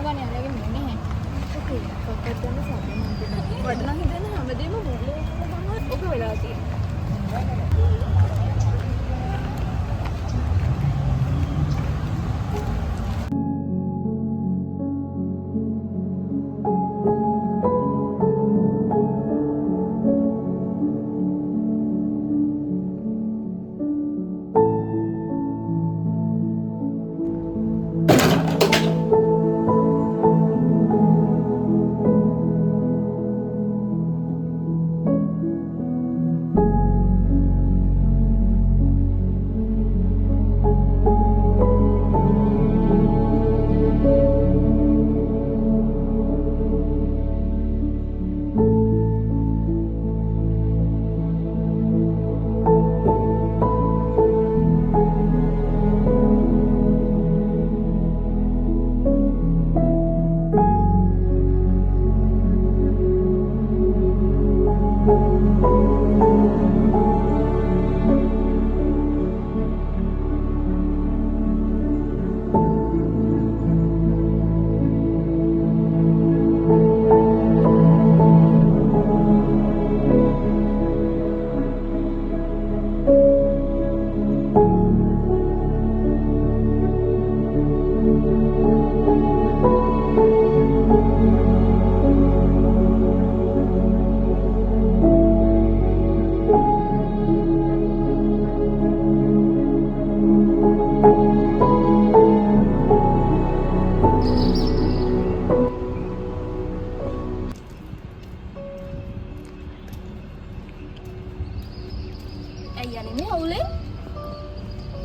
ගන්න යාළුවගේ මොනේ හැ. ඔකේ කොක්කත් ගන්න සබ්බ මන්ද. වඩනම් හිතන්නේ හැමදේම මොලේ ගමන් ඔක වෙලා තියෙනවා.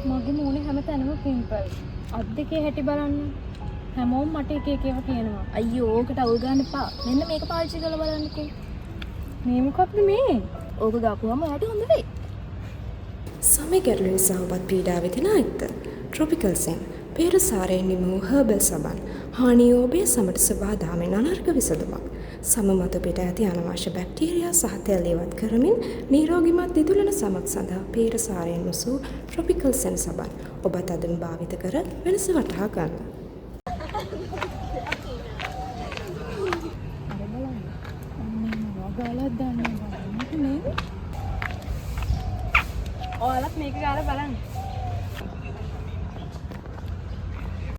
මගේ මූණේ හැමතැනම පිම්පල්. අත් දෙකේ හැටි බලන්න. හැමෝම මට එක එක ඒවා කියනවා. අයියෝ ඕකට අවුල් ගන්න එපා. මෙන්න මේක පාවිච්චි කරලා බලන්නකෝ. මේ මොකක්ද මේ? ඕක දාපුවම ඔයාට හොඳ වෙයි. සමේ ගැටලු නිසා ඔබත් පීඩාවේ තින අයත් ට්‍රොපිකල් සෙන් පෙර සාරයෙන් නිමූ හර්බල් සබන් හානිය ඔබේ සමට සබාදාමෙන් අනර්ග විසඳුමක්. සම මත පිට ඇති අනවශ්‍ය බැක්ටීරියා සහ තෙල් ඉවත් කරමින් නිරෝගිමත් දිදුලන සමක් සඳහා පෙර සාරයෙන් මුසූ ට්‍රොපිකල් සෙන් සබන් ඔබත් අදම භාවිත කර වෙනස වටහා ගන්න. ඔයාලත් මේක ගාලා බලන්න.